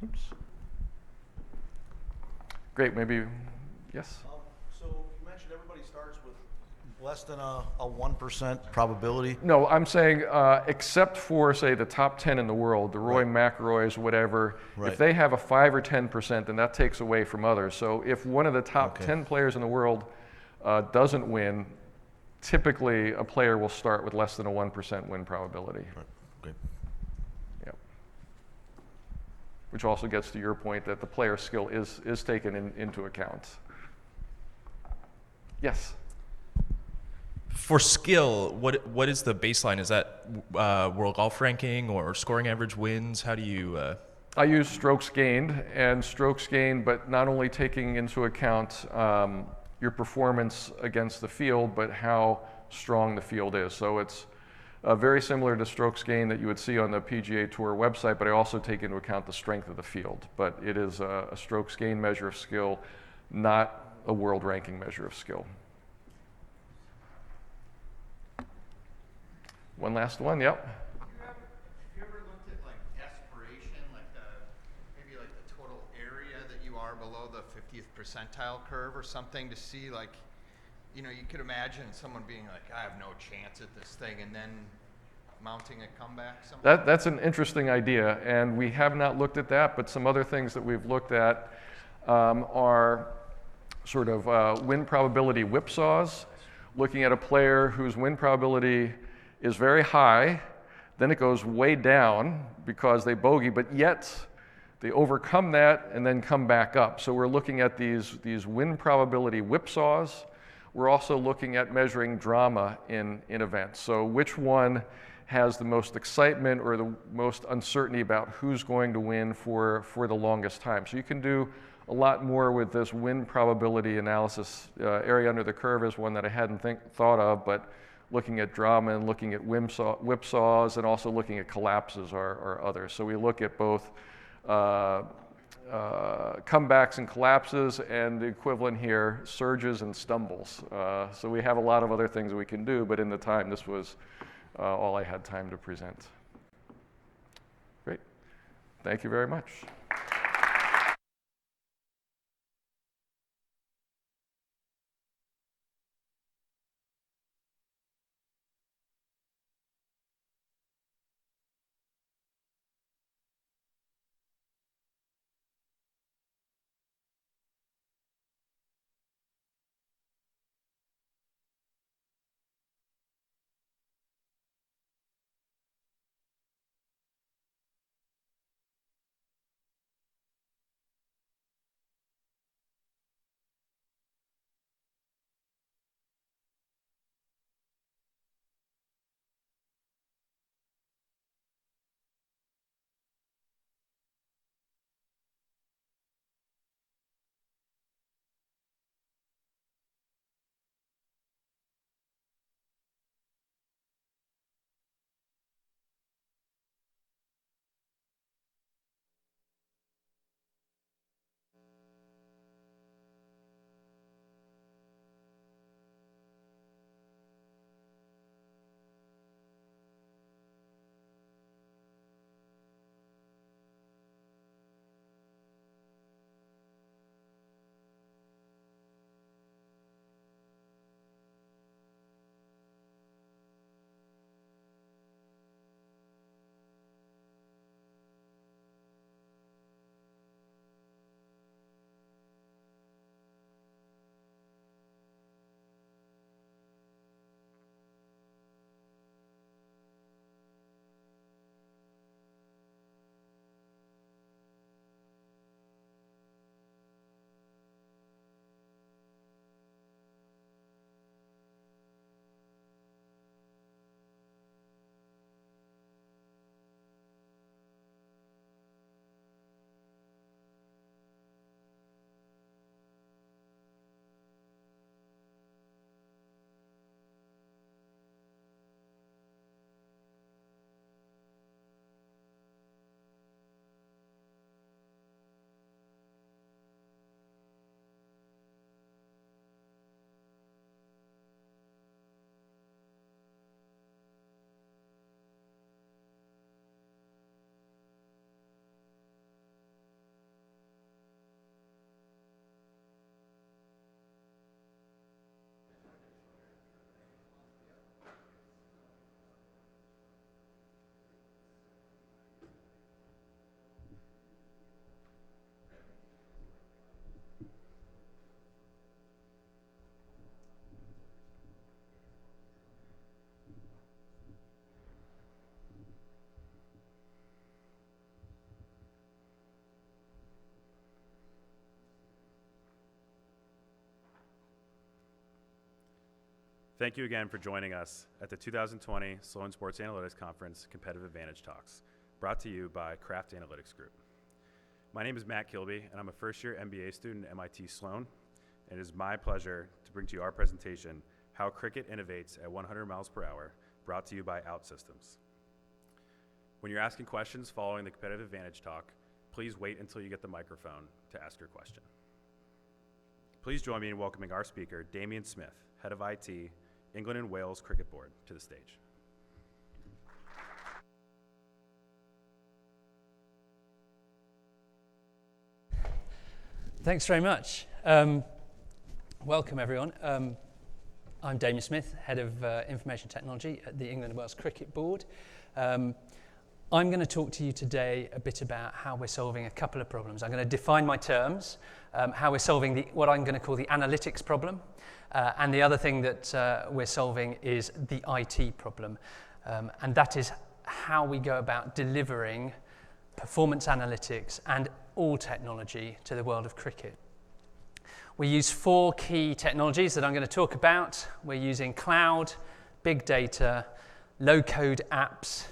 Oops. Great, maybe, yes? So you mentioned everybody starts with less than a 1% probability. No, I'm saying except for, say, the top 10 in the world, the Roy McIlroys, whatever, if they have a 5 or 10%, then that takes away from others. So if one of the top 10 players in the world doesn't win, typically a player will start with less than a 1% win probability. Right. Okay. Yep. Which also gets to your point that the player skill is taken into account. Yes? For skill, what is the baseline? Is that world golf ranking or scoring average wins? How do you? I use strokes gained, but not only taking into account your performance against the field, but how strong the field is. So it's very similar to strokes gained that you would see on the PGA Tour website, but I also take into account the strength of the field. But it is a strokes gained measure of skill, not a world ranking measure of skill. One last one, yep. Have you ever looked at like aspiration, like maybe like the total area that you are below the 50th percentile curve or something to see like, you could imagine someone being like, I have no chance at this thing, and then mounting a comeback somewhere? That's an interesting idea, and we have not looked at that, but some other things that we've looked at are sort of win probability whipsaws, looking at a player whose win probability is very high, then it goes way down because they bogey, but yet they overcome that and then come back up. So we're looking at these win probability whipsaws. We're also looking at measuring drama in events. So which one has the most excitement or the most uncertainty about who's going to win for the longest time. So you can do a lot more with this win probability analysis. Area under the curve is one that I hadn't thought of, but looking at drama and looking at whipsaws and also looking at collapses are others. So we look at both comebacks and collapses, and the equivalent here, surges and stumbles. So we have a lot of other things that we can do, but in the time, this was all I had time to present. Great. Thank you very much. Thank you again for joining us at the 2020 Sloan Sports Analytics Conference Competitive Advantage Talks, brought to you by Kraft Analytics Group. My name is Matt Kilby, and I'm a first-year MBA student at MIT Sloan, and it is my pleasure to bring to you our presentation, How Cricket Innovates at 100 Miles Per Hour, brought to you by OutSystems. When you're asking questions following the Competitive Advantage talk, please wait until you get the microphone to ask your question. Please join me in welcoming our speaker, Damian Smith, Head of IT, England and Wales Cricket Board, to the stage. Thanks very much. Welcome, everyone. I'm Damian Smith, Head of Information Technology at the England and Wales Cricket Board. I'm going to talk to you today a bit about how we're solving a couple of problems. I'm going to define my terms, how we're solving what I'm going to call the analytics problem, and the other thing that we're solving is the IT problem, and that is how we go about delivering performance analytics and all technology to the world of cricket. We use 4 key technologies that I'm going to talk about. We're using cloud, big data, low-code apps,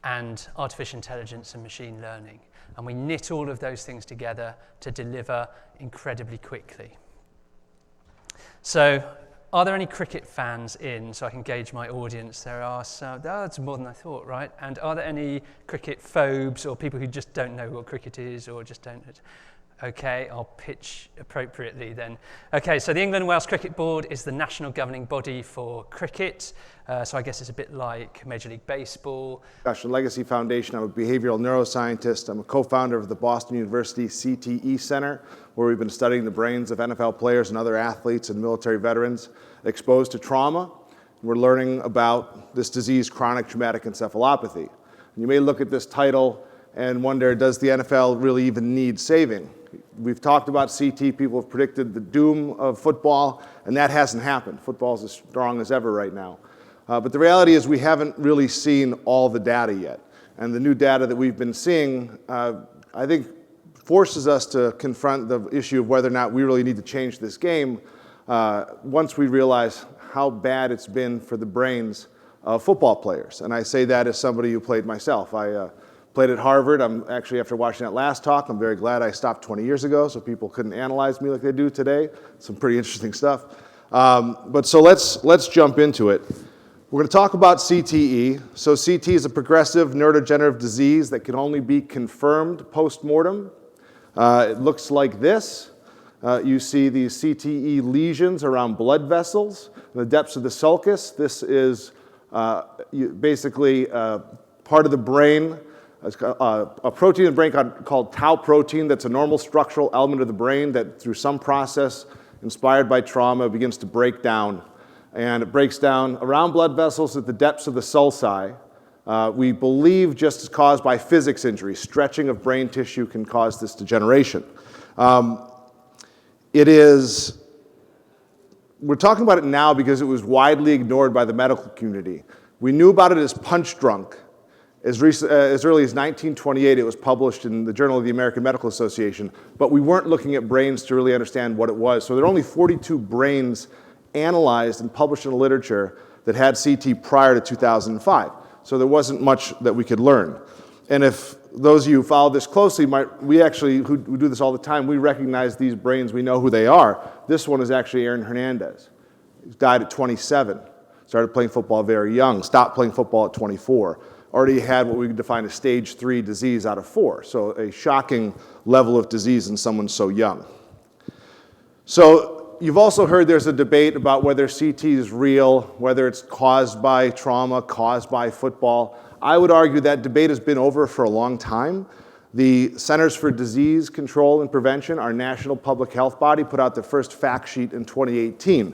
and artificial intelligence and machine learning. And we knit all of those things together to deliver incredibly quickly. So, are there any cricket fans in, so I can gauge my audience? There are some. Oh, that's more than I thought, right? And are there any cricket phobes or people who just don't know what cricket is or just don't? Okay, I'll pitch appropriately then. Okay, so the England and Wales Cricket Board is the national governing body for cricket. So I guess it's a bit like Major League Baseball. Concussion Legacy Foundation. I'm a behavioral neuroscientist. I'm a co-founder of the Boston University CTE Center, where we've been studying the brains of NFL players and other athletes and military veterans exposed to trauma. We're learning about this disease, chronic traumatic encephalopathy. You may look at this title and wonder, does the NFL really even need saving? We've talked about CT, people have predicted the doom of football, and that hasn't happened. Football is as strong as ever right now. But the reality is we haven't really seen all the data yet. And the new data that we've been seeing, I think, forces us to confront the issue of whether or not we really need to change this game once we realize how bad it's been for the brains of football players. And I say that as somebody who played myself. I played at Harvard. I'm actually, after watching that last talk, I'm very glad I stopped 20 years ago so people couldn't analyze me like they do today. Some pretty interesting stuff. But so let's jump into it. We're going to talk about CTE. So CTE is a progressive neurodegenerative disease that can only be confirmed post-mortem. It looks like this. You see these CTE lesions around blood vessels in the depths of the sulcus. This is basically part of the brain, a protein in the brain called tau protein that's a normal structural element of the brain that through some process inspired by trauma begins to break down. And it breaks down around blood vessels at the depths of the sulci. We believe just as caused by physics injury. Stretching of brain tissue can cause this degeneration. We're talking about it now because it was widely ignored by the medical community. We knew about it as punch drunk. As early as 1928, it was published in the Journal of the American Medical Association, but we weren't looking at brains to really understand what it was. So there are only 42 brains analyzed and published in the literature that had CT prior to 2005. So there wasn't much that we could learn. And if those of you who follow this closely, we actually, who do this all the time, we recognize these brains, we know who they are. This one is actually Aaron Hernandez. He died at 27, started playing football very young, stopped playing football at 24. Already had what we could define as stage 3 disease out of 4. So a shocking level of disease in someone so young. So you've also heard there's a debate about whether CT is real, whether it's caused by trauma, caused by football. I would argue that debate has been over for a long time. The Centers for Disease Control and Prevention, our national public health body, put out the first fact sheet in 2018.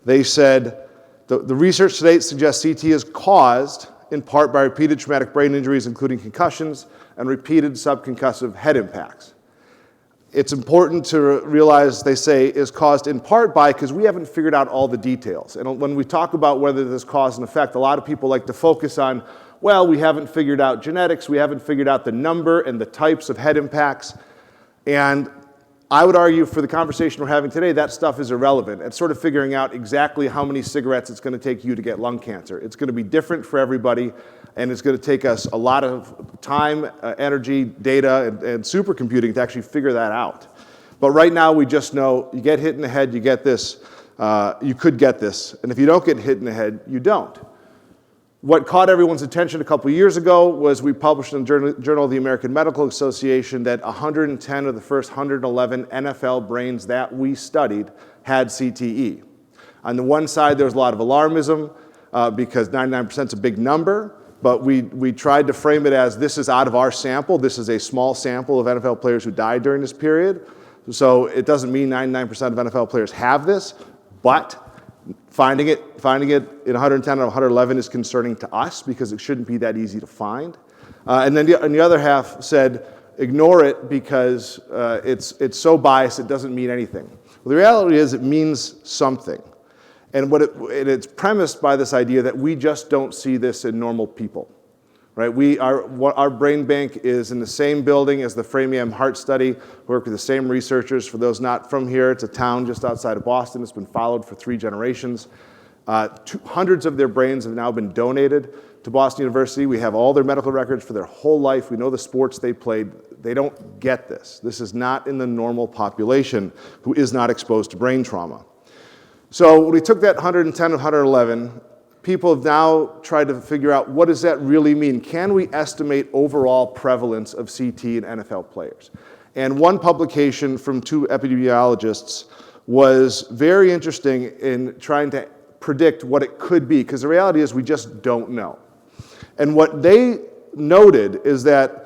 They said the research to date suggests CT is caused in part by repeated traumatic brain injuries, including concussions, and repeated subconcussive head impacts. It's important to realize, they say, is caused in part by, because we haven't figured out all the details. And when we talk about whether there's cause and effect, a lot of people like to focus on, well, we haven't figured out genetics, we haven't figured out the number and the types of head impacts. And I would argue for the conversation we're having today, that stuff is irrelevant. It's sort of figuring out exactly how many cigarettes it's going to take you to get lung cancer. It's going to be different for everybody, and it's going to take us a lot of time, energy, data, and supercomputing to actually figure that out. But right now, we just know you get hit in the head, you get this, you could get this. And if you don't get hit in the head, you don't. What caught everyone's attention a couple years ago was we published in the Journal of the American Medical Association that 110 of the first 111 NFL brains that we studied had CTE. On the one side, there was a lot of alarmism because 99% is a big number, but we tried to frame it as this is out of our sample. This is a small sample of NFL players who died during this period. So it doesn't mean 99% of NFL players have this, but finding it in 110 out of 111 is concerning to us because it shouldn't be that easy to find. And then the other half said, ignore it because it's so biased it doesn't mean anything. Well, the reality is it means something. And it's premised by this idea that we just don't see this in normal people. Right? Our brain bank is in the same building as the Framingham Heart Study. We work with the same researchers. For those not from here, it's a town just outside of Boston. It's been followed for 3 generations. Hundreds of their brains have now been donated to Boston University. We have all their medical records for their whole life. We know the sports they played. They don't get this. This is not in the normal population who is not exposed to brain trauma. So when we took that 110 of 111, people have now tried to figure out what does that really mean? Can we estimate overall prevalence of CT in NFL players? And one publication from 2 epidemiologists was very interesting in trying to predict what it could be, because the reality is we just don't know. And what they noted is that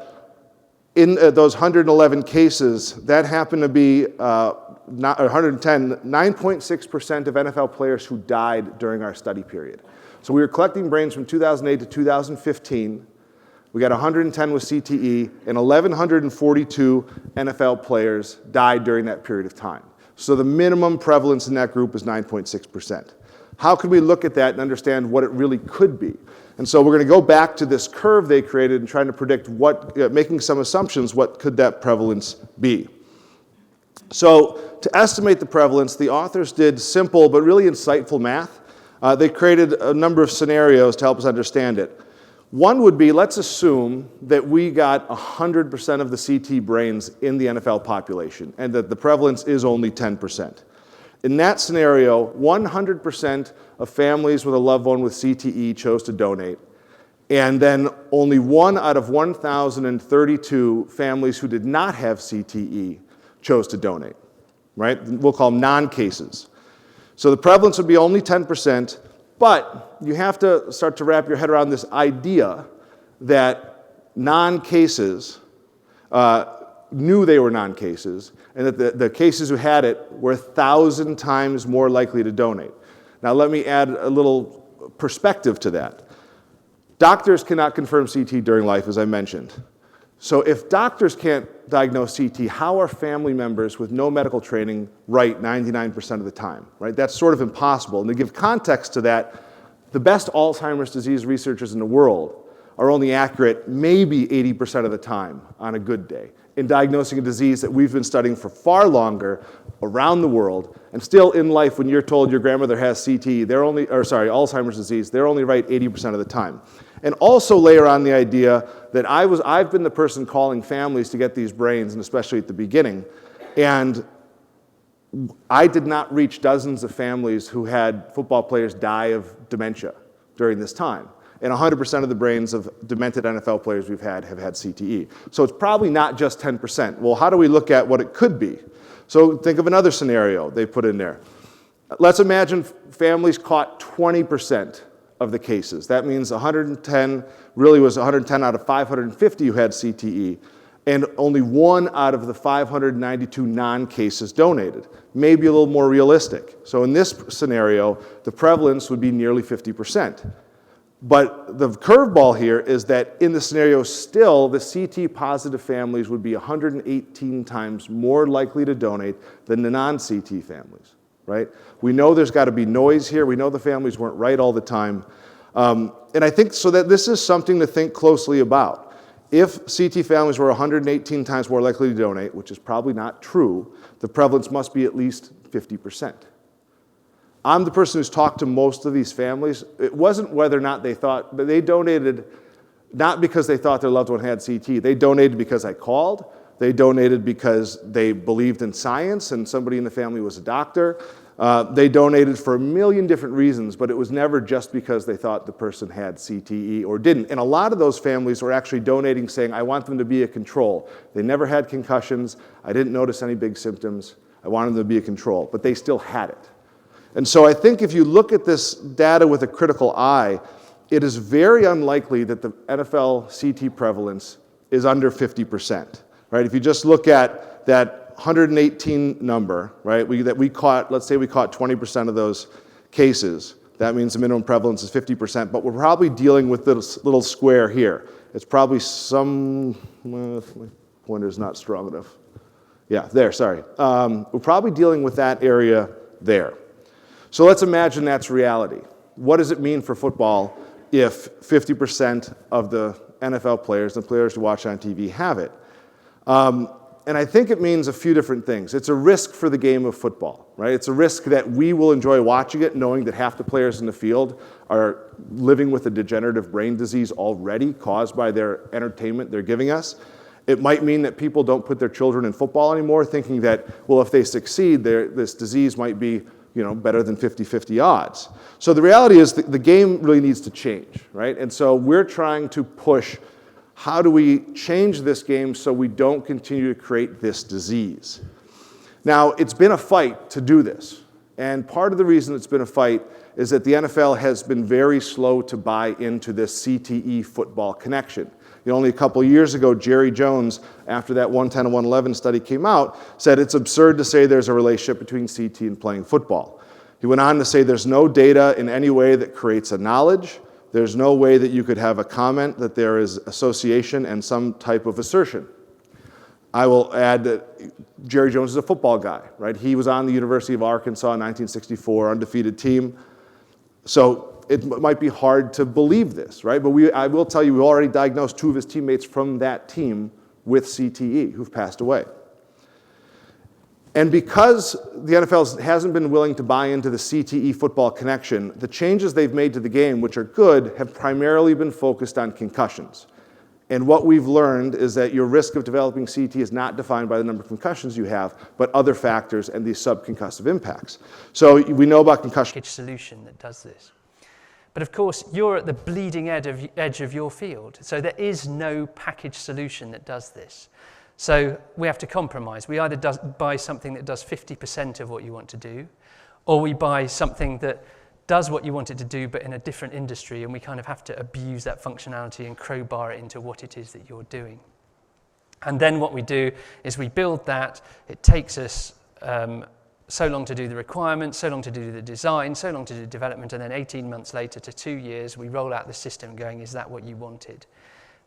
in those 111 cases, that happened to be 110, 9.6% of NFL players who died during our study period. So we were collecting brains from 2008 to 2015. We got 110 with CTE, and 1,142 NFL players died during that period of time. So the minimum prevalence in that group is 9.6%. How could we look at that and understand what it really could be? And so we're going to go back to this curve they created and trying to predict making some assumptions, what could that prevalence be? So to estimate the prevalence, the authors did simple but really insightful math. They created a number of scenarios to help us understand it. One would be, let's assume that we got 100% of the CT brains in the NFL population and that the prevalence is only 10%. In that scenario, 100% of families with a loved one with CTE chose to donate, and then only 1 out of 1,032 families who did not have CTE chose to donate, right? We'll call them non-cases. So the prevalence would be only 10%, but you have to start to wrap your head around this idea that non-cases knew they were non-cases, and that the cases who had it were 1,000 times more likely to donate. Now let me add a little perspective to that. Doctors cannot confirm CT during life, as I mentioned. So if doctors can't diagnose CT, how are family members with no medical training right 99% of the time, right? That's sort of impossible. And to give context to that, the best Alzheimer's disease researchers in the world are only accurate maybe 80% of the time on a good day in diagnosing a disease that we've been studying for far longer around the world. And still in life, when you're told your grandmother has Alzheimer's disease, they're only right 80% of the time. And also layer on the idea that I've been the person calling families to get these brains, and especially at the beginning, and I did not reach dozens of families who had football players die of dementia during this time. And 100% of the brains of demented NFL players we've had have had CTE. So it's probably not just 10%. Well, how do we look at what it could be? So think of another scenario they put in there. Let's imagine families caught 20% of the cases. That means 110 really was 110 out of 550 who had CTE, and only 1 out of the 592 non-cases donated. Maybe a little more realistic. So in this scenario, the prevalence would be nearly 50%. But the curveball here is that in the scenario still, the CT-positive families would be 118 times more likely to donate than the non-CT families, right? We know there's got to be noise here. We know the families weren't right all the time. And I think so that this is something to think closely about. If CT families were 118 times more likely to donate, which is probably not true, the prevalence must be at least 50%. I'm the person who's talked to most of these families. It wasn't whether or not they thought, but they donated not because they thought their loved one had CT. They donated because I called. They donated because they believed in science and somebody in the family was a doctor. They donated for a million different reasons, but it was never just because they thought the person had CTE or didn't. And a lot of those families were actually donating saying, I want them to be a control. They never had concussions. I didn't notice any big symptoms. I wanted them to be a control, but they still had it. And so I think if you look at this data with a critical eye, it is very unlikely that the NFL CT prevalence is under 50%, right? If you just look at that 118 number, right, let's say we caught 20% of those cases, that means the minimum prevalence is 50%, but we're probably dealing with this little square here. It's probably my pointer's not strong enough. Yeah, there, sorry. We're probably dealing with that area there. So let's imagine that's reality. What does it mean for football if 50% of the NFL players, the players who watch on TV, have it? And I think it means a few different things. It's a risk for the game of football, right? It's a risk that we will enjoy watching it, knowing that half the players in the field are living with a degenerative brain disease already caused by their entertainment they're giving us. It might mean that people don't put their children in football anymore, thinking that, well, if they succeed, this disease might be better than 50-50 odds. So the reality is the game really needs to change, right? And so we're trying to push, how do we change this game so we don't continue to create this disease? Now, it's been a fight to do this. And part of the reason it's been a fight is that the NFL has been very slow to buy into this CTE football connection. Only a couple years ago, Jerry Jones, after that 110 and 111 study came out, said it's absurd to say there's a relationship between CT and playing football. He went on to say there's no data in any way that creates a knowledge. There's no way that you could have a comment that there is association and some type of assertion. I will add that Jerry Jones is a football guy, right? He was on the University of Arkansas in 1964, undefeated team. So it might be hard to believe this, right? But I will tell you, we already diagnosed 2 of his teammates from that team with CTE who've passed away. And because the NFL hasn't been willing to buy into the CTE football connection, the changes they've made to the game, which are good, have primarily been focused on concussions. And what we've learned is that your risk of developing CT is not defined by the number of concussions you have, but other factors and these subconcussive impacts. So we know about concussion. Solution that does this. But of course, you're at the bleeding edge of your field. So there is no packaged solution that does this. So we have to compromise. We either buy something that does 50% of what you want to do, or we buy something that does what you want it to do, but in a different industry, and we kind of have to abuse that functionality and crowbar it into what it is that you're doing. And then what we do is we build that. It takes us so long to do the requirements, so long to do the design, so long to do development, and then 18 months later to 2 years, we roll out the system going, is that what you wanted?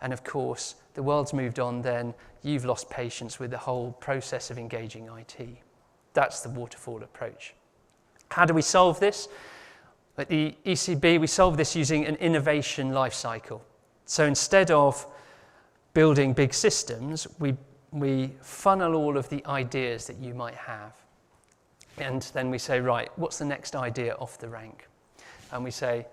And of course, the world's moved on then, you've lost patience with the whole process of engaging IT. That's the waterfall approach. How do we solve this? At the ECB, we solve this using an innovation lifecycle. So instead of building big systems, we funnel all of the ideas that you might have. And then we say, right, what's the next idea off the rank? And we say,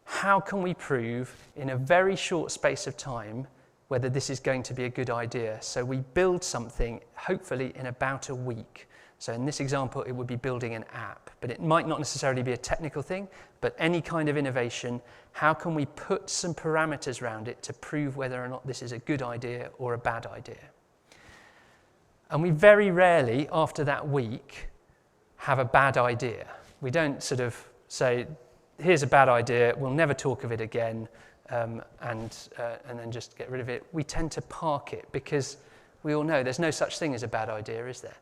how can we prove in a very short space of time whether this is going to be a good idea? So we build something, hopefully in about a week. So in this example, it would be building an app, but it might not necessarily be a technical thing, but any kind of innovation, how can we put some parameters around it to prove whether or not this is a good idea or a bad idea? And we very rarely, after that week, have a bad idea. We don't sort of say, here's a bad idea, we'll never talk of it again, and then just get rid of it. We tend to park it because we all know there's no such thing as a bad idea, is there?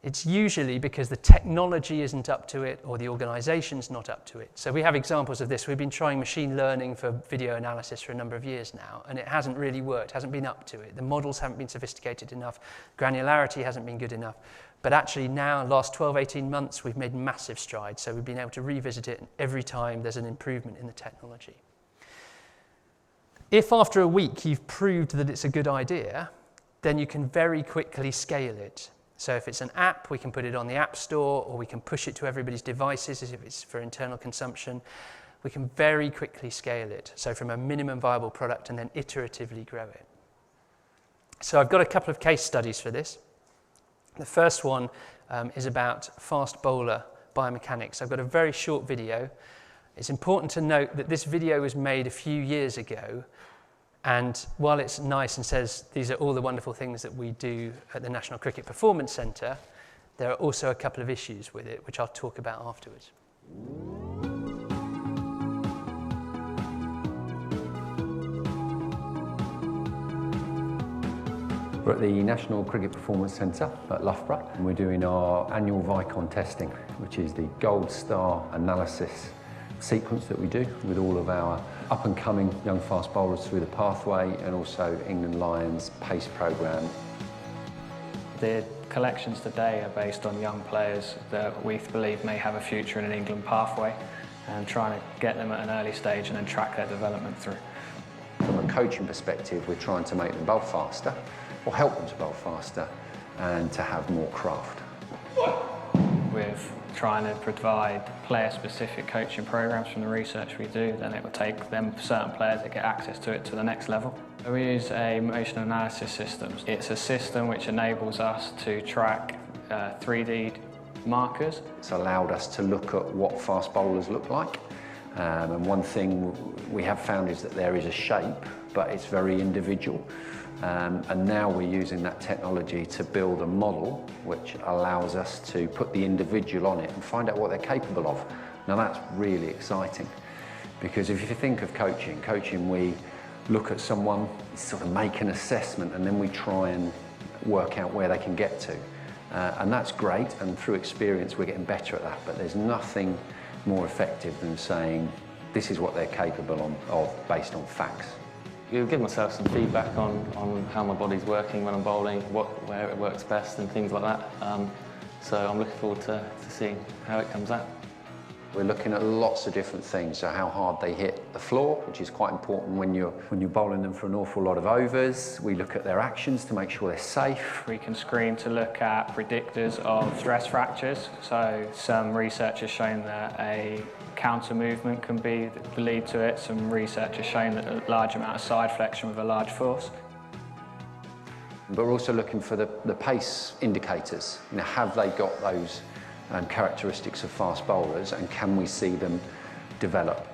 It's usually because the technology isn't up to it or the organization's not up to it. So we have examples of this. We've been trying machine learning for video analysis for a number of years now, and it hasn't really worked, hasn't been up to it. The models haven't been sophisticated enough, granularity hasn't been good enough. But actually now, last 12, 18 months, we've made massive strides. So we've been able to revisit it every time there's an improvement in the technology. If after a week you've proved that it's a good idea, then you can very quickly scale it. So if it's an app, we can put it on the App Store, or we can push it to everybody's devices as if it's for internal consumption. We can very quickly scale it. So from a minimum viable product and then iteratively grow it. So I've got a couple of case studies for this. The first one is about fast bowler biomechanics. I've got a very short video. It's important to note that this video was made a few years ago, and while it's nice and says these are all the wonderful things that we do at the National Cricket Performance Centre, there are also a couple of issues with it, which I'll talk about afterwards. We're at the National Cricket Performance Centre at Loughborough, and we're doing our annual Vicon testing, which is the gold star analysis sequence that we do with all of our up-and-coming young fast bowlers through the pathway, and also England Lions pace programme. The collections today are based on young players that we believe may have a future in an England pathway, and trying to get them at an early stage and then track their development through. From a coaching perspective, we're trying to make them bowl faster, or help them to bowl faster, and to have more craft. With trying to provide player-specific coaching programs from the research we do, then it will take them certain players that get access to it to the next level. We use a motion analysis system. It's a system which enables us to track 3D markers. It's allowed us to look at what fast bowlers look like. And one thing we have found is that there is a shape, but it's very individual. And now we're using that technology to build a model which allows us to put the individual on it and find out what they're capable of. Now that's really exciting, because if you think of coaching, we look at someone, sort of make an assessment, and then we try and work out where they can get to. And that's great, and through experience we're getting better at that, but there's nothing more effective than saying this is what they're capable of based on facts. You give myself some feedback on how my body's working when I'm bowling, where it works best and things like that. So I'm looking forward to seeing how it comes out. We're looking at lots of different things, so how hard they hit the floor, which is quite important when you're bowling them for an awful lot of overs. We look at their actions to make sure they're safe. We can screen to look at predictors of stress fractures. So some research has shown that a counter movement can be the lead to it. Some research has shown that a large amount of side flexion with a large force. But we're also looking for the pace indicators. You know, have they got those characteristics of fast bowlers, and can we see them develop?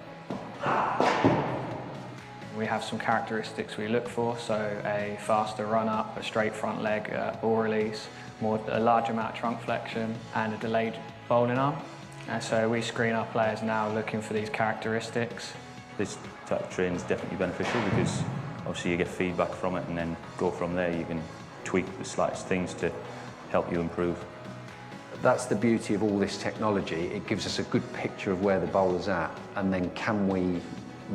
We have some characteristics we look for, so a faster run up, a straight front leg ball release, a large amount of trunk flexion, and a delayed bowling arm. And so we screen our players now looking for these characteristics. This type of training is definitely beneficial, because obviously you get feedback from it, and then go from there. You can tweak the slightest things to help you improve. That's the beauty of all this technology. It gives us a good picture of where the bowler's at, and then can we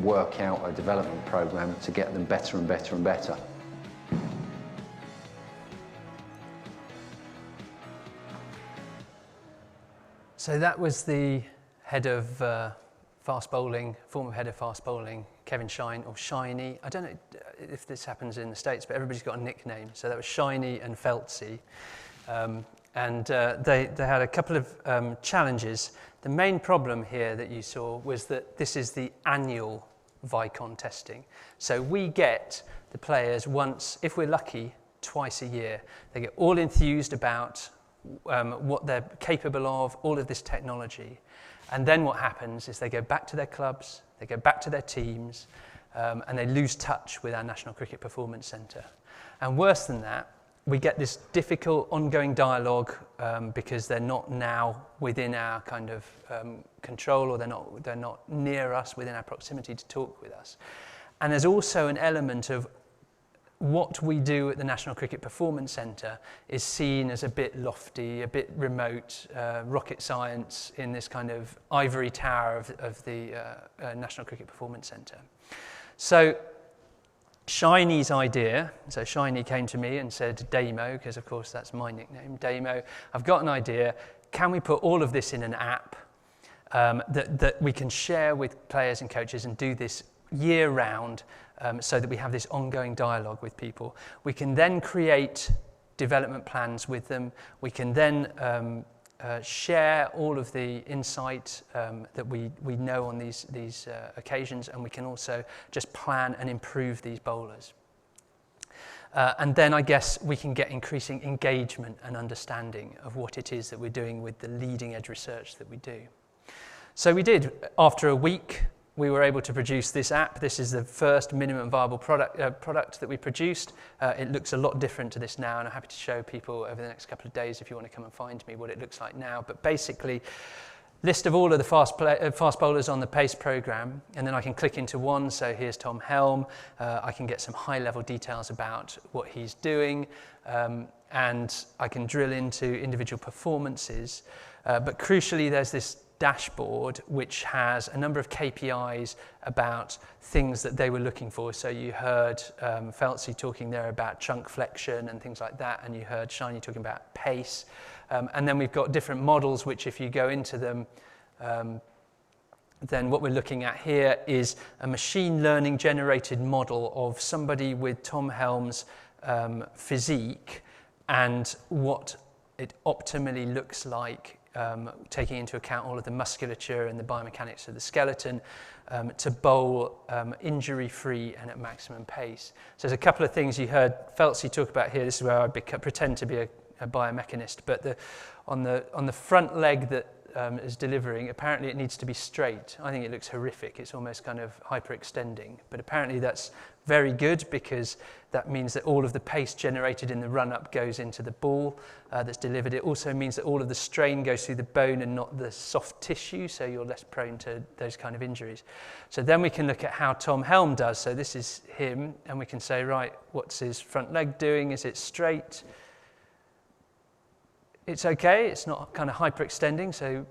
work out a development program to get them better and better and better. So that was the head of fast bowling, former head of fast bowling, Kevin Shine, or Shiny. I don't know if this happens in the States, but everybody's got a nickname. So that was Shiny and Feltsy. And they had a couple of challenges. The main problem here that you saw was that this is the annual Vicon testing. So we get the players once, if we're lucky, twice a year. They get all enthused about what they're capable of, all of this technology. And then what happens is they go back to their clubs, they go back to their teams, and they lose touch with our National Cricket Performance Centre. And worse than that, we get this difficult ongoing dialogue because they're not now within our kind of control, or they're not near us, within our proximity to talk with us. And there's also an element of what we do at the National Cricket Performance Centre is seen as a bit lofty, a bit remote, rocket science in this kind of ivory tower of the National Cricket Performance Centre. So Shiny's idea, so Shiny came to me and said, Damo, because of course that's my nickname, Damo, I've got an idea, can we put all of this in an app that we can share with players and coaches and do this year round, so that we have this ongoing dialogue with people. We can then create development plans with them. We can then share all of the insight that we know on these occasions, and we can also just plan and improve these bowlers. And then I guess we can get increasing engagement and understanding of what it is that we're doing with the leading edge research that we do. So we did. After a week, we were able to produce this app. This is the first minimum viable product that we produced. It looks a lot different to this now, and I'm happy to show people over the next couple of days if you want to come and find me what it looks like now. But basically, list of all of the fast bowlers on the PACE program, and then I can click into one. So here's Tom Helm. I can get some high-level details about what he's doing, and I can drill into individual performances. But crucially, there's this dashboard which has a number of KPIs about things that they were looking for. So you heard Feltzy talking there about chunk flexion and things like that, and you heard Shiny talking about pace. And then we've got different models which, if you go into them, then what we're looking at here is a machine learning generated model of somebody with Tom Helm's physique and what it optimally looks like, taking into account all of the musculature and the biomechanics of the skeleton, to bowl injury-free and at maximum pace. So there's a couple of things you heard Feltzy talk about here. This is where I pretend to be a biomechanist, but on the front leg that is delivering, apparently it needs to be straight. I think it looks horrific. It's almost kind of hyperextending, but apparently that's very good because that means that all of the pace generated in the run-up goes into the ball that's delivered. It also means that all of the strain goes through the bone and not the soft tissue, so you're less prone to those kind of injuries. So then we can look at how Tom Helm does. So this is him, and we can say, right, what's his front leg doing? Is it straight? It's okay, it's not kind of hyperextending, so,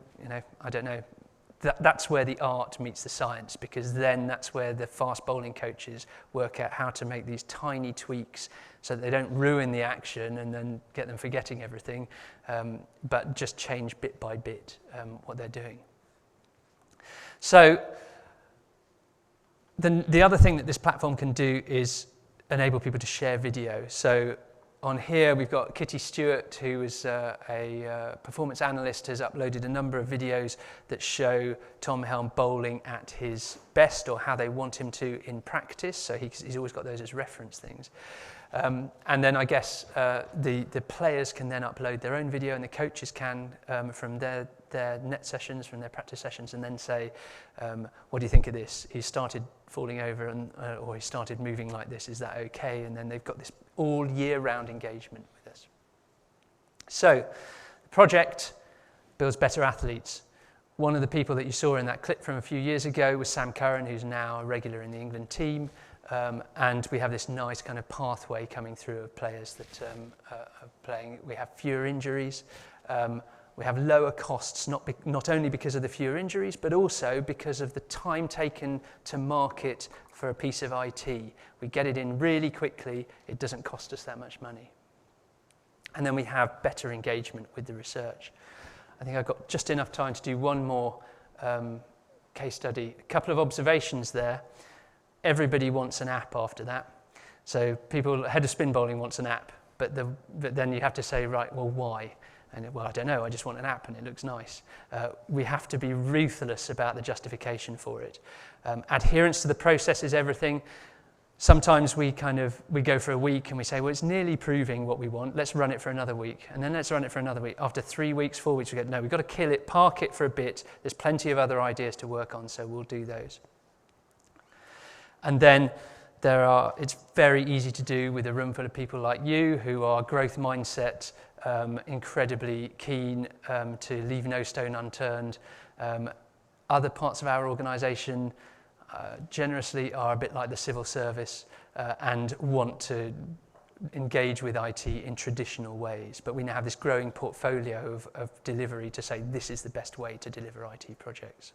I don't know. That's where the art meets the science, because then that's where the fast bowling coaches work out how to make these tiny tweaks so that they don't ruin the action and then get them forgetting everything, but just change bit by bit what they're doing. So the other thing that this platform can do is enable people to share video. So on here, we've got Kitty Stewart, who is a performance analyst, has uploaded a number of videos that show Tom Helm bowling at his best, or how they want him to in practice. So he's always got those as reference things. And then I guess the players can then upload their own video, and the coaches can from their net sessions, from their practice sessions, and then say, what do you think of this? He started falling over, or he started moving like this. Is that okay? And then they've got this all year-round engagement with us. So the project builds better athletes. One of the people that you saw in that clip from a few years ago was Sam Curran, who's now a regular in the England team. And we have this nice kind of pathway coming through of players that are playing. We have fewer injuries. We have lower costs, not only because of the fewer injuries, but also because of the time taken to market for a piece of IT. We get it in really quickly. It doesn't cost us that much money. And then we have better engagement with the research. I think I've got just enough time to do one more case study. A couple of observations there. Everybody wants an app after that. So head of spin bowling wants an app, but then you have to say, right, well, why? And I don't know, I just want an app and it looks nice. We have to be ruthless about the justification for it. Adherence to the process is everything. Sometimes we go for a week and we say, well, it's nearly proving what we want. Let's run it for another week. And then let's run it for another week. After 3 weeks, 4 weeks, we go, no, we've got to kill it, park it for a bit. There's plenty of other ideas to work on, so we'll do those. And then it's very easy to do with a room full of people like you who are growth mindset, incredibly keen to leave no stone unturned. Other parts of our organisation generously are a bit like the civil service and want to engage with IT in traditional ways. But we now have this growing portfolio of delivery to say this is the best way to deliver IT projects.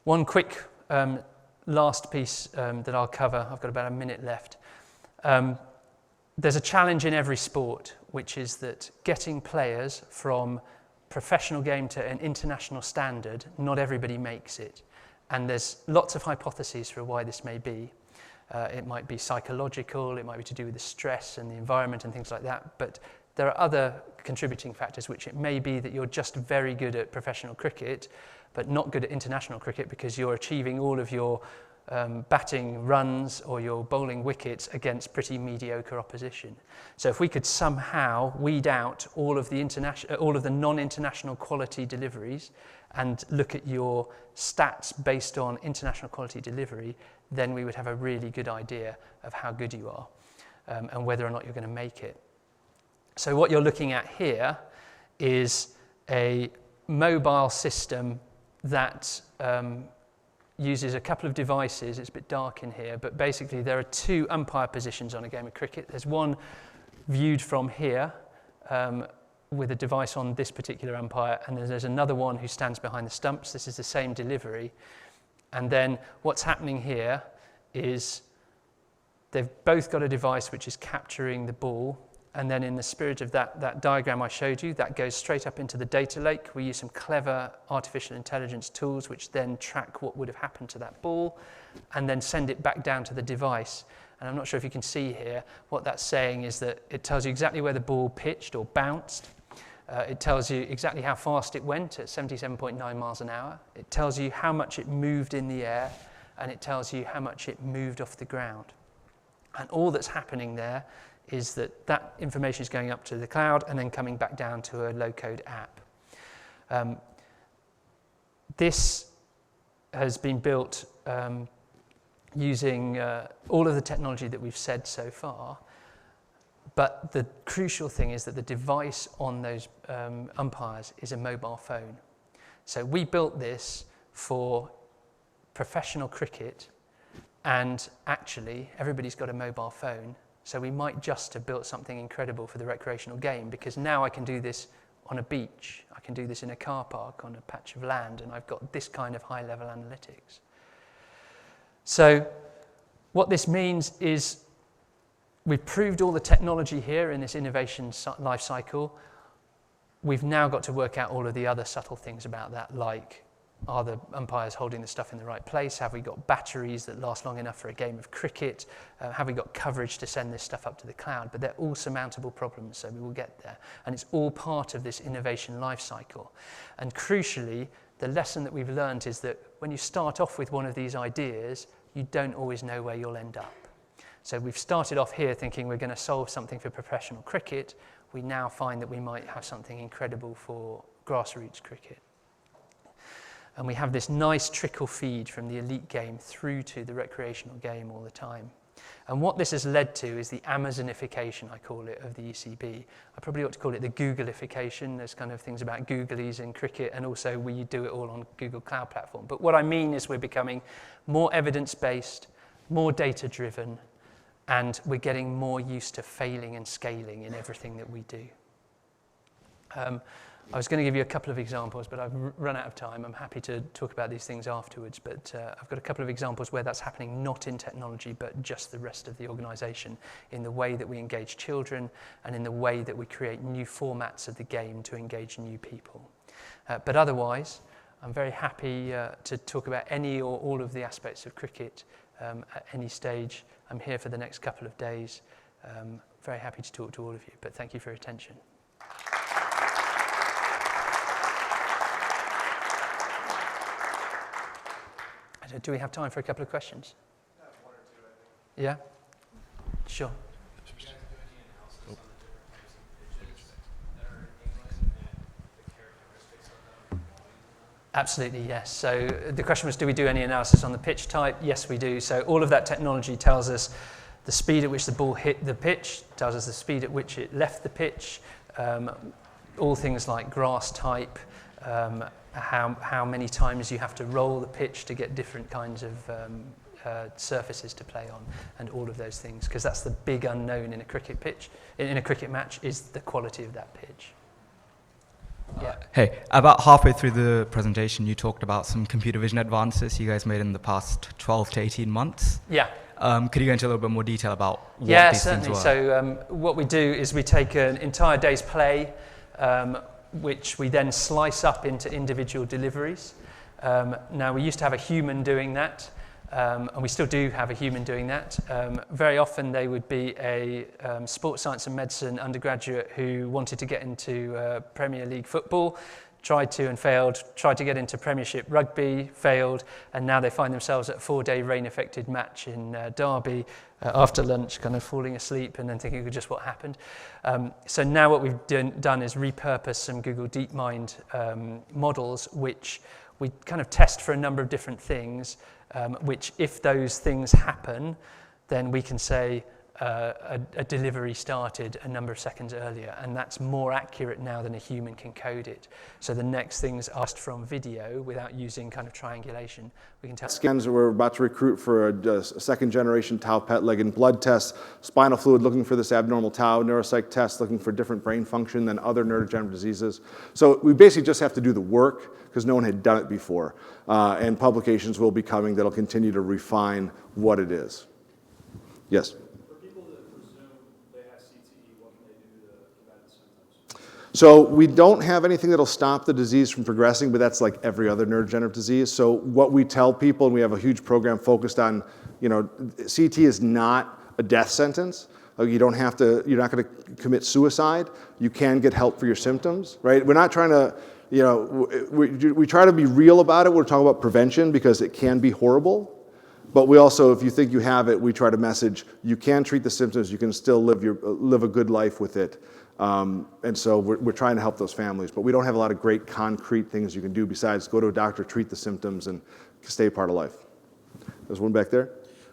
One quick last piece that I'll cover. I've got about a minute left. There's a challenge in every sport, which is that getting players from professional game to an international standard, not everybody makes it. And there's lots of hypotheses for why this may be. It might be psychological, it might be to do with the stress and the environment and things like that, but there are other contributing factors, which it may be that you're just very good at professional cricket, but not good at international cricket because you're achieving all of your batting runs or your bowling wickets against pretty mediocre opposition. So if we could somehow weed out all of the non-international quality deliveries and look at your stats based on international quality delivery, then we would have a really good idea of how good you are and whether or not you're going to make it. So what you're looking at here is a mobile system that uses a couple of devices. It's a bit dark in here, but basically there are two umpire positions on a game of cricket. There's one viewed from here with a device on this particular umpire, and then there's another one who stands behind the stumps. This is the same delivery. And then what's happening here is they've both got a device which is capturing the ball, and then in the spirit of that diagram I showed you, that goes straight up into the data lake. We use some clever artificial intelligence tools which then track what would have happened to that ball and then send it back down to the device. And I'm not sure if you can see here, what that's saying is that it tells you exactly where the ball pitched or bounced. It tells you exactly how fast it went at 77.9 miles an hour. It tells you how much it moved in the air, and it tells you how much it moved off the ground. And all that's happening there is that information is going up to the cloud and then coming back down to a low-code app. This has been built using all of the technology that we've said so far, but the crucial thing is that the device on those umpires is a mobile phone. So we built this for professional cricket, and actually everybody's got a mobile phone. So we might just have built something incredible for the recreational game, because now I can do this on a beach, I can do this in a car park, on a patch of land, and I've got this kind of high-level analytics. So what this means is we've proved all the technology here in this innovation life cycle. We've now got to work out all of the other subtle things about that, like, are the umpires holding the stuff in the right place? Have we got batteries that last long enough for a game of cricket? Have we got coverage to send this stuff up to the cloud? But they're all surmountable problems, so we will get there. And it's all part of this innovation life cycle. And crucially, the lesson that we've learned is that when you start off with one of these ideas, you don't always know where you'll end up. So we've started off here thinking we're going to solve something for professional cricket. We now find that we might have something incredible for grassroots cricket. And we have this nice trickle feed from the elite game through to the recreational game all the time. And what this has led to is the Amazonification, I call it, of the ECB. I probably ought to call it the Googleification. There's kind of things about Googlies in cricket, and also we do it all on Google Cloud Platform. But what I mean is we're becoming more evidence-based, more data-driven, and we're getting more used to failing and scaling in everything that we do. I was going to give you a couple of examples, but I've run out of time. I'm happy to talk about these things afterwards, but I've got a couple of examples where that's happening not in technology, but just the rest of the organisation, in the way that we engage children and in the way that we create new formats of the game to engage new people. But otherwise, I'm very happy to talk about any or all of the aspects of cricket at any stage. I'm here for the next couple of days. Very happy to talk to all of you, but thank you for your attention. Do we have time for a couple of questions? One or two, I think. Yeah? Sure. Do you guys do any analysis on the different types of pitches that are in England and the characteristics of them? Absolutely, yes. So the question was, do we do any analysis on the pitch type? Yes, we do. So all of that technology tells us the speed at which the ball hit the pitch, tells us the speed at which it left the pitch, all things like grass type, how many times you have to roll the pitch to get different kinds of surfaces to play on, and all of those things, because that's the big unknown in a cricket pitch, in a cricket match, is the quality of that pitch. Yeah. Hey, about halfway through the presentation, you talked about some computer vision advances you guys made in the past 12 to 18 months. Yeah. Could you go into a little bit more detail about what these certainly. things were? So what we do is we take an entire day's play, which we then slice up into individual deliveries. Now, we used to have a human doing that, and we still do have a human doing that. Very often they would be a sports science and medicine undergraduate who wanted to get into Premier League football, tried to and failed, tried to get into Premiership rugby, failed, and now they find themselves at a 4-day rain-affected match in Derby after lunch, kind of falling asleep and then thinking, just what happened? So now what we've done is repurpose some Google DeepMind models, which we kind of test for a number of different things, which if those things happen, then we can say a delivery started a number of seconds earlier, and that's more accurate now than a human can code it. So the next thing's asked from video without using kind of triangulation. We can tell. Scans, we're about to recruit for a second generation tau PET leg and blood test, spinal fluid looking for this abnormal tau, neuropsych test looking for different brain function than other neurodegenerative diseases. So we basically just have to do the work because no one had done it before. And publications will be coming that'll continue to refine what it is. Yes? So we don't have anything that'll stop the disease from progressing, but that's like every other neurodegenerative disease. So what we tell people, and we have a huge program focused on, CT is not a death sentence. You don't have to, you're not going to commit suicide. You can get help for your symptoms, right? We're not trying to, we try to be real about it. We're talking about prevention because it can be horrible. But we also, if you think you have it, we try to message, you can treat the symptoms, you can still live a good life with it. And so we're trying to help those families, but we don't have a lot of great concrete things you can do besides go to a doctor, treat the symptoms, and stay part of life. There's one back there.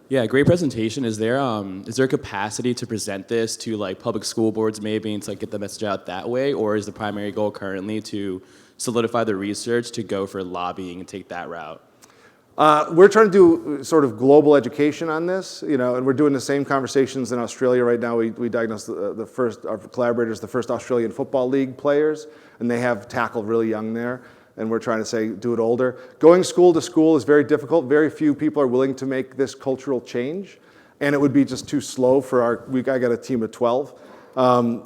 Yeah, great presentation. Is there capacity to present this to like public school boards maybe and to like get the message out that way, or is the primary goal currently to solidify the research to go for lobbying and take that route? We're trying to do sort of global education on this, and we're doing the same conversations in Australia right now. We diagnosed our collaborators, the first Australian Football League players, and they have tackled really young there, and we're trying to say, do it older. Going school to school is very difficult. Very few people are willing to make this cultural change, and it would be just too slow for I got a team of 12.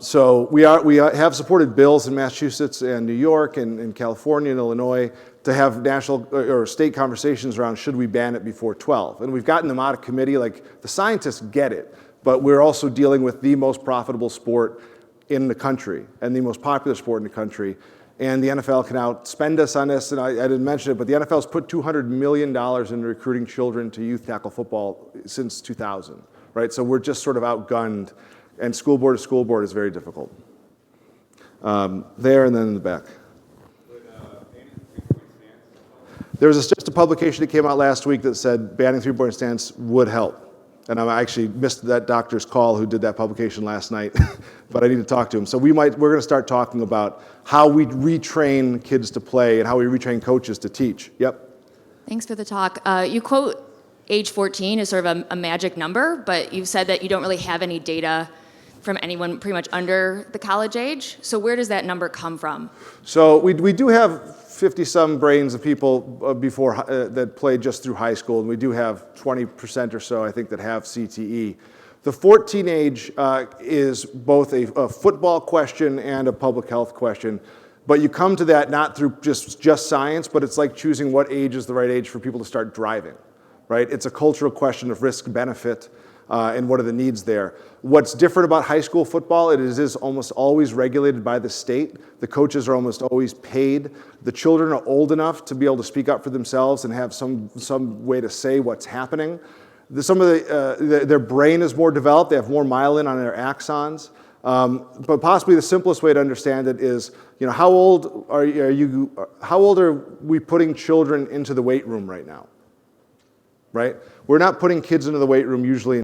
So we have supported bills in Massachusetts and New York and California and Illinois to have national or state conversations around should we ban it before 12. And we've gotten them out of committee. Like the scientists get it, but we're also dealing with the most profitable sport in the country and the most popular sport in the country. And the NFL can outspend us on this, and I didn't mention it, but the NFL's put $200 million into recruiting children to youth tackle football since 2000, right? So we're just sort of outgunned. And school board to school board is very difficult. There and then in the back. There was just a publication that came out last week that said banning three-point stance would help. And I actually missed that doctor's call who did that publication last night, but I need to talk to him. So we're going to start talking about how we retrain kids to play and how we retrain coaches to teach. Yep. Thanks for the talk. You quote age 14 as sort of a magic number, but you've said that you don't really have any data from anyone pretty much under the college age. So where does that number come from? So we do have 50-some brains of people before that played just through high school, and we do have 20% or so, I think, that have CTE. The 14 age is both a football question and a public health question, but you come to that not through just science, but it's like choosing what age is the right age for people to start driving, right? It's a cultural question of risk-benefit. And what are the needs there? What's different about high school football, it is almost always regulated by the state. The coaches are almost always paid. The children are old enough to be able to speak up for themselves and have some way to say what's happening. Their brain is more developed. They have more myelin on their axons. But possibly the simplest way to understand it is, how old are we putting children into the weight room right now? Right? We're not putting kids into the weight room usually